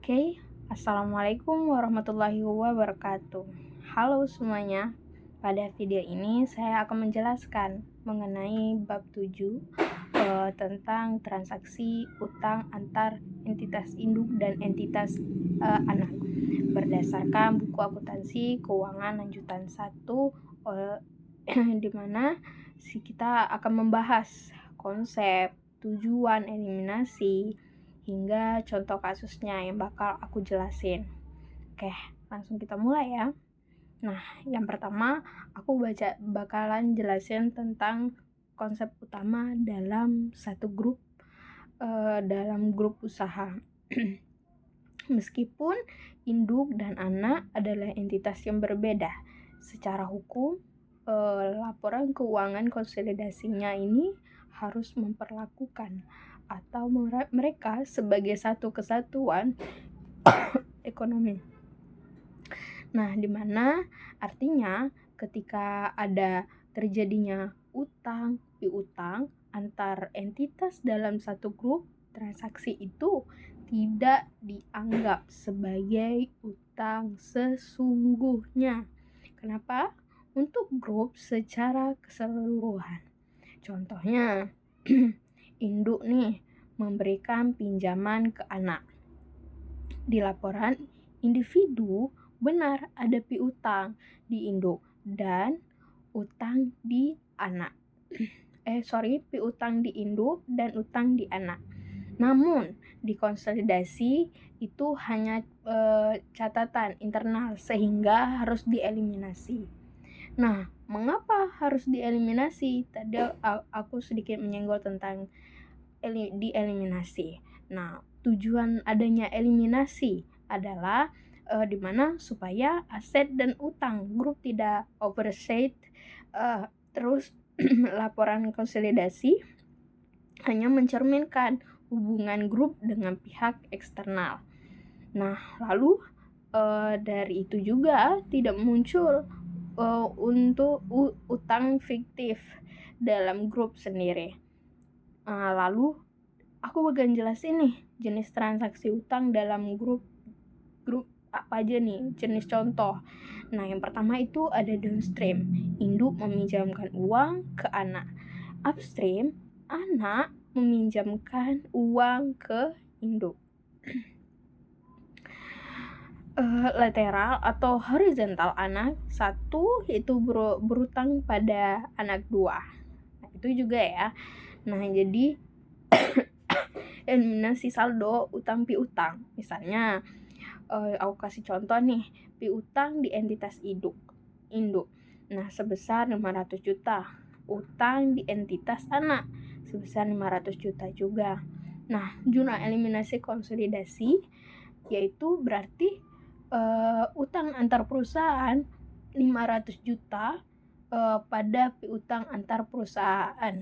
Oke, Assalamualaikum warahmatullahi wabarakatuh. Halo semuanya, pada video ini saya akan menjelaskan mengenai bab 7 tentang transaksi utang antar entitas induk dan entitas anak berdasarkan buku akuntansi keuangan lanjutan 1 di mana kita akan membahas konsep, tujuan eliminasi, hingga contoh kasusnya yang bakal aku jelasin. Oke, langsung kita mulai ya. Nah, yang pertama aku bakalan jelasin tentang konsep utama dalam satu grup dalam grup usaha. Meskipun induk dan anak adalah entitas yang berbeda, secara hukum laporan keuangan konsolidasinya ini harus memperlakukan atau mereka sebagai satu kesatuan ekonomi. Nah, di mana artinya ketika ada terjadinya utang piutang antar entitas dalam satu grup, transaksi itu tidak dianggap sebagai utang sesungguhnya. Kenapa? Untuk grup secara keseluruhan. Contohnya, induk nih memberikan pinjaman ke anak. Di laporan individu benar ada piutang di induk dan utang di anak. Piutang di induk dan utang di anak. Namun di konsolidasi itu hanya catatan internal sehingga harus dieliminasi. Nah, mengapa harus dieliminasi? Tadi aku sedikit menyenggol tentang dieliminasi. Nah, tujuan adanya eliminasi adalah di mana supaya aset dan utang grup tidak overset, terus laporan konsolidasi hanya mencerminkan hubungan grup dengan pihak eksternal. Nah, lalu dari itu juga tidak muncul untuk utang fiktif dalam grup sendiri. Lalu aku bakalan jelasin nih jenis transaksi utang dalam grup apa aja nih jenis contoh. Nah, yang pertama itu ada downstream, induk meminjamkan uang ke anak. Upstream, anak meminjamkan uang ke induk. Lateral atau horizontal, anak satu itu berutang pada anak dua. Nah, itu juga ya. Nah, jadi eliminasi saldo utang piutang. Misalnya aku kasih contoh nih, piutang di entitas induk. Nah, sebesar 500 juta. Utang di entitas anak sebesar 500 juta juga. Nah, jurnal eliminasi konsolidasi yaitu berarti utang antar perusahaan 500 juta pada piutang antar perusahaan.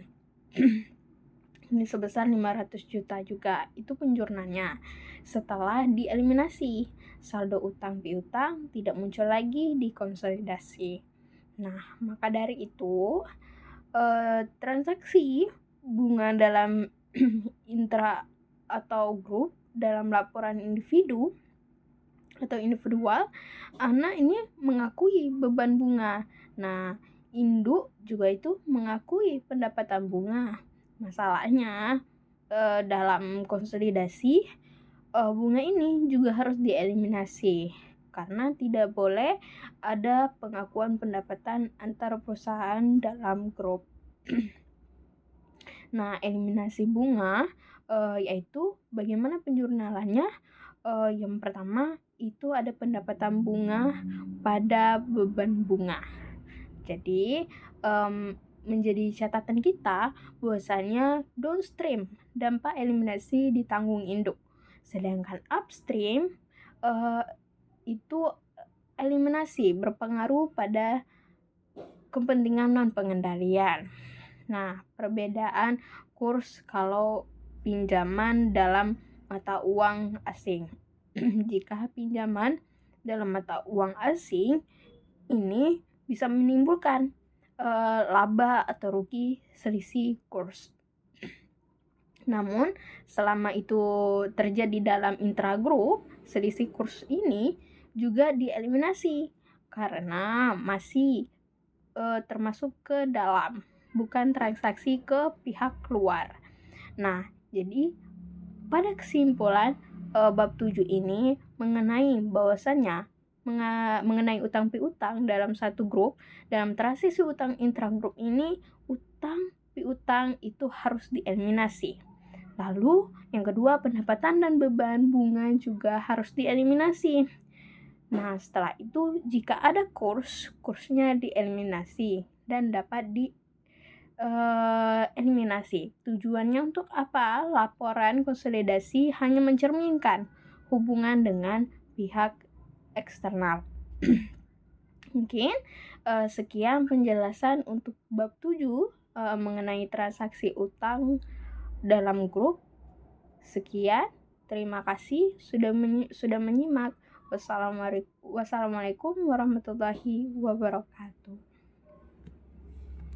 Ini sebesar 500 juta juga. Itu penjurnalnya. Setelah dieliminasi, saldo utang piutang tidak muncul lagi di konsolidasi. Nah, maka dari itu transaksi bunga dalam intra atau grup dalam laporan individu atau individual, anak ini mengakui beban bunga. Nah, induk juga itu mengakui pendapatan bunga. Masalahnya dalam konsolidasi bunga ini juga harus dieliminasi karena tidak boleh ada pengakuan pendapatan antar perusahaan dalam grup. Nah, eliminasi bunga yaitu bagaimana penjurnalannya. Yang pertama itu ada pendapatan bunga pada beban bunga. Jadi menjadi catatan kita bahwasanya downstream dampak eliminasi ditanggung induk, sedangkan upstream itu eliminasi berpengaruh pada kepentingan non pengendalian. Nah, perbedaan kurs kalau pinjaman dalam mata uang asing. Jika pinjaman dalam mata uang asing ini bisa menimbulkan laba atau rugi selisih kurs. Namun, selama itu terjadi dalam intragrup, selisih kurs ini juga dieliminasi karena masih termasuk ke dalam, bukan transaksi ke pihak luar. Nah, jadi pada kesimpulan bab 7 ini mengenai bahwasannya mengenai utang piutang dalam satu grup, dalam transaksi utang intragrup ini, utang piutang itu harus dieliminasi. Lalu yang kedua, pendapatan dan beban bunga juga harus dieliminasi. Nah, setelah itu jika ada kursnya dieliminasi dan dapat eliminasi. Tujuannya untuk apa? Laporan konsolidasi hanya mencerminkan hubungan dengan pihak eksternal. Mungkin sekian penjelasan untuk bab 7 mengenai transaksi utang dalam grup. Sekian, terima kasih sudah menyimak. Wassalamualaikum warahmatullahi wabarakatuh.